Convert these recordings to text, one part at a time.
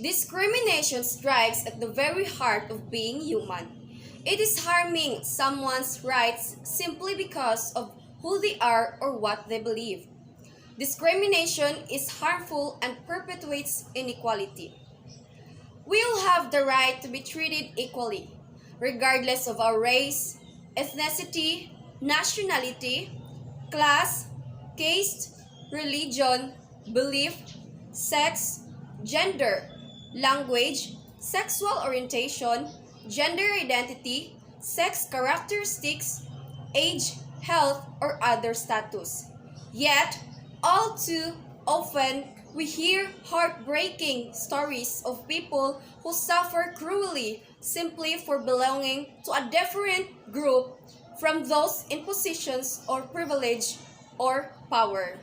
Discrimination strikes at the very heart of being human. It is harming someone's rights simply because of who they are or what they believe. Discrimination is harmful and perpetuates inequality. We all have the right to be treated equally, regardless of our race, ethnicity, nationality, class, caste, religion, belief, sex, gender, language, sexual orientation, gender identity, sex characteristics, age, health, or other status. Yet, all too often, we hear heartbreaking stories of people who suffer cruelly simply for belonging to a different group from those in positions of privilege or power.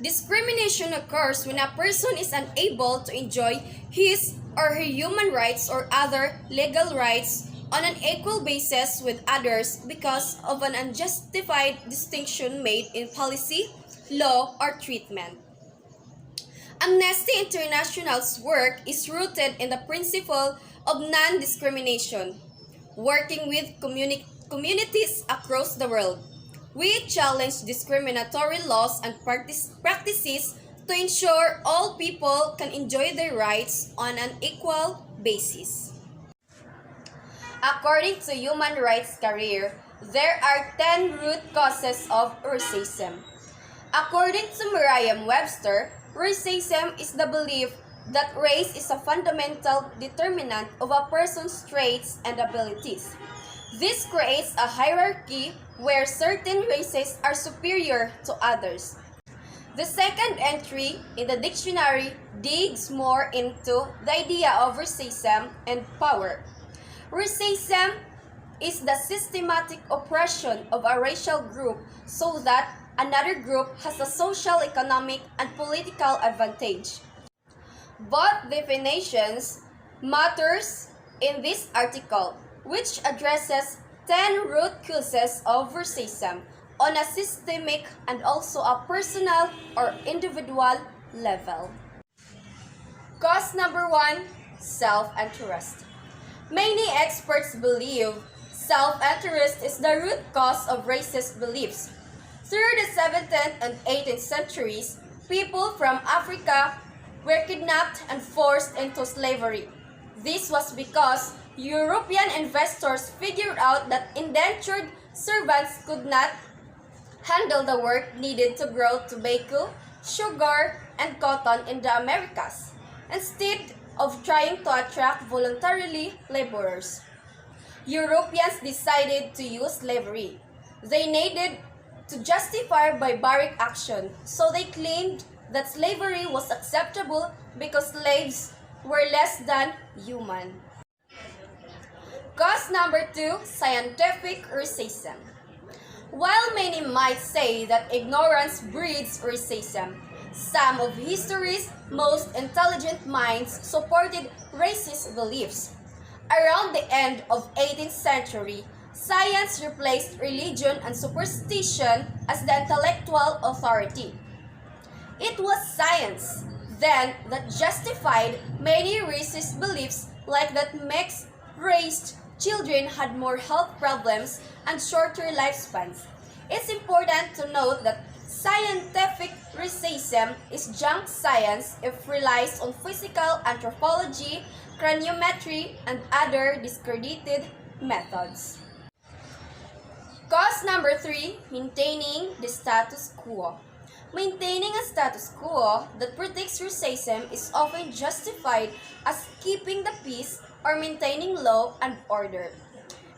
Discrimination occurs when a person is unable to enjoy his or her human rights or other legal rights on an equal basis with others because of an unjustified distinction made in policy, law, or treatment. Amnesty International's work is rooted in the principle of non-discrimination, working with communities across the world. We challenge discriminatory laws and practices to ensure all people can enjoy their rights on an equal basis. According to Human Rights Career, there are 10 root causes of racism. According to Merriam-Webster, racism is the belief that race is a fundamental determinant of a person's traits and abilities. This creates a hierarchy where certain races are superior to others. The second entry in the dictionary digs more into the idea of racism and power. Racism is the systematic oppression of a racial group so that another group has a social, economic, and political advantage. Both definitions matters in this article, which addresses 10 root causes of racism on a systemic and also a personal or individual level. Cause number 1, self-interest. Many experts believe self-interest is the root cause of racist beliefs. Through the 17th and 18th centuries, people from Africa were kidnapped and forced into slavery. This was because European investors figured out that indentured servants could not handle the work needed to grow tobacco, sugar, and cotton in the Americas, instead of trying to attract voluntarily laborers. Europeans decided to use slavery. They needed to justify barbaric action, so they claimed that slavery was acceptable because slaves were less than human. Cause number 2, scientific racism. While many might say that ignorance breeds racism, some of history's most intelligent minds supported racist beliefs. Around the end of 18th century, science replaced religion and superstition as the intellectual authority. It was science, then, that justified many racist beliefs like that mixed-race children had more health problems and shorter lifespans. It's important to note that scientific racism is junk science if it relies on physical anthropology, craniometry, and other discredited methods. Cause number 3, maintaining the status quo. Maintaining a status quo that protects racism is often justified as keeping the peace or maintaining law and order.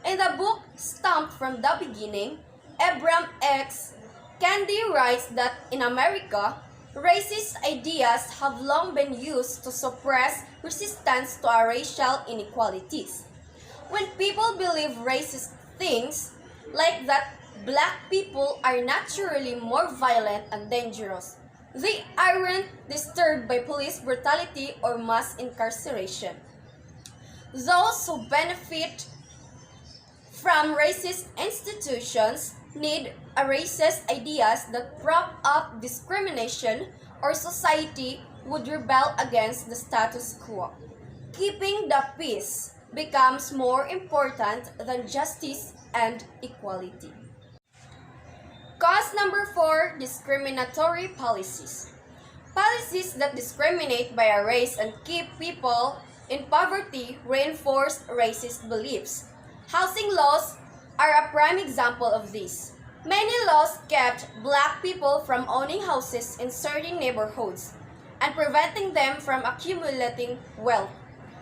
In the book Stamped from the Beginning, Abram X. Candy writes that in America, racist ideas have long been used to suppress resistance to our racial inequalities. When people believe racist things, like that black people are naturally more violent and dangerous, they aren't disturbed by police brutality or mass incarceration. Those who benefit from racist institutions need a racist ideas that prop up discrimination or society would rebel against the status quo. Keeping the peace becomes more important than justice and equality. Cause number 4, discriminatory policies. Policies that discriminate by a race and keep people in poverty reinforce racist beliefs. Housing laws are a prime example of this. Many laws kept black people from owning houses in certain neighborhoods and preventing them from accumulating wealth.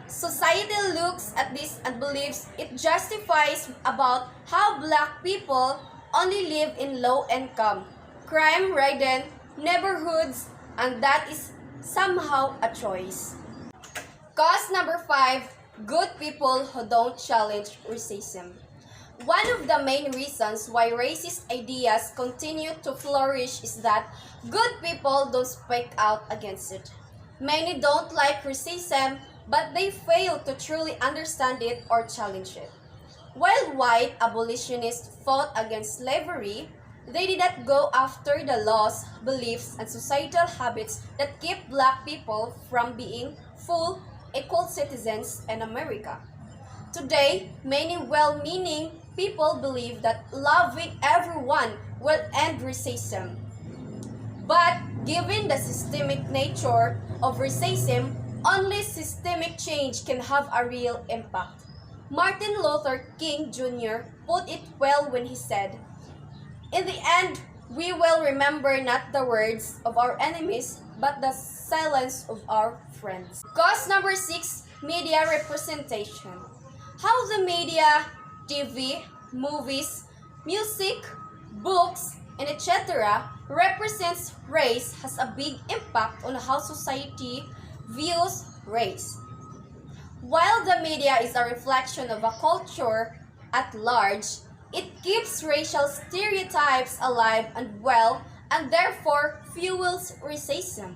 Society looks at this and believes it justifies about how black people only live in low-income, crime-ridden neighborhoods, and that is somehow a choice. Cause number 5, good people who don't challenge racism. One of the main reasons why racist ideas continue to flourish is that good people don't speak out against it. Many don't like racism, but they fail to truly understand it or challenge it. While white abolitionists fought against slavery, they did not go after the laws, beliefs, and societal habits that keep black people from being full, equal citizens in America. Today, many well-meaning people believe that loving everyone will end racism. But given the systemic nature of racism, only systemic change can have a real impact. Martin Luther King Jr. put it well when he said, "In the end, we will remember not the words of our enemies, but the silence of our friends." Cause number 6, media representation. How the media, TV, movies, music, books, and etc. represents race has a big impact on how society views race. While the media is a reflection of a culture at large, it keeps racial stereotypes alive and well, and therefore fuels racism.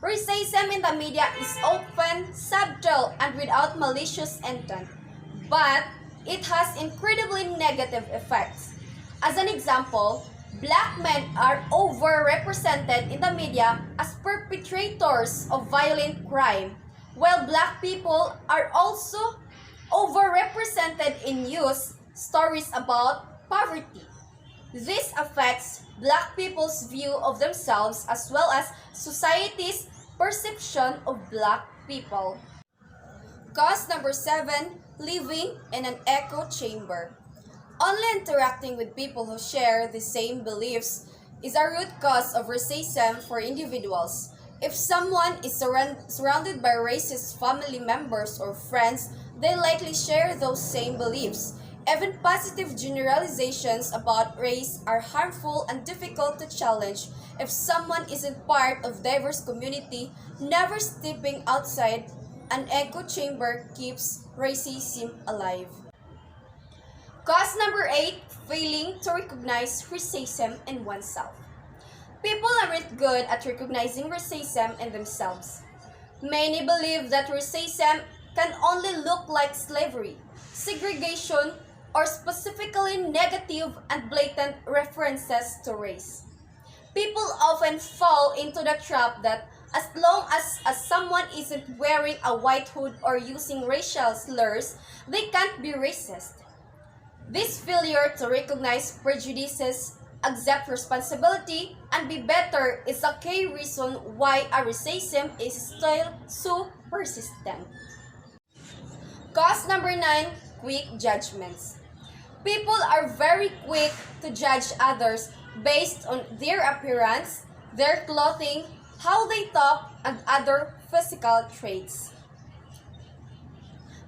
Racism in the media is often subtle and without malicious intent, but it has incredibly negative effects. As an example, black men are overrepresented in the media as perpetrators of violent crime, while black people are also overrepresented in news stories about poverty. This affects black people's view of themselves as well as society's perception of black people. Cause number 7, living in an echo chamber. Only interacting with people who share the same beliefs is a root cause of racism for individuals. If someone is surrounded by racist family members or friends, they likely share those same beliefs. Even positive generalizations about race are harmful and difficult to challenge if someone isn't part of diverse community. Never stepping outside an echo chamber keeps racism alive. Cause number 8, failing to recognize racism in oneself. People aren't good at recognizing racism in themselves. Many believe that racism can only look like slavery, segregation, or specifically negative and blatant references to race. People often fall into the trap that as long as someone isn't wearing a white hood or using racial slurs, they can't be racist. This failure to recognize prejudices, accept responsibility, and be better is a key reason why a racism is still so persistent. Cause number 9, quick judgments. People are very quick to judge others based on their appearance, their clothing, how they talk, and other physical traits.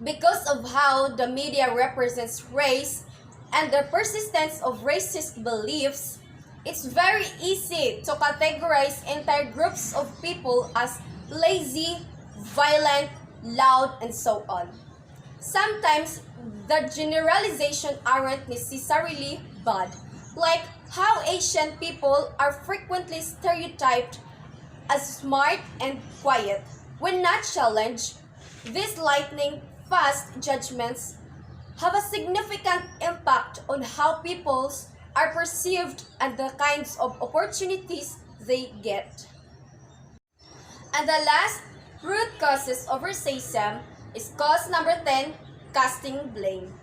Because of how the media represents race and the persistence of racist beliefs, it's very easy to categorize entire groups of people as lazy, violent, loud, and so on. Sometimes, the generalization aren't necessarily bad, like how Asian people are frequently stereotyped as smart and quiet. When not challenged, these lightning-fast judgments have a significant impact on how people are perceived and the kinds of opportunities they get. And the last root causes of racism is cause number 10, casting blame.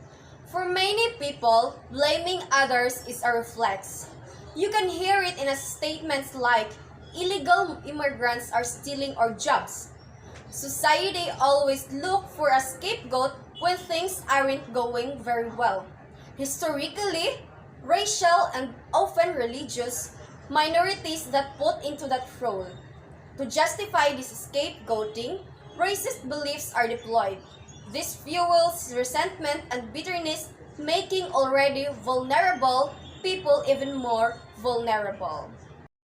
For many people, blaming others is a reflex. You can hear it in statements like, illegal immigrants are stealing our jobs. Society always look for a scapegoat when things aren't going very well. Historically, racial and often religious minorities that put into that role. To justify this scapegoating, racist beliefs are deployed. This fuels resentment and bitterness, making already vulnerable people even more vulnerable.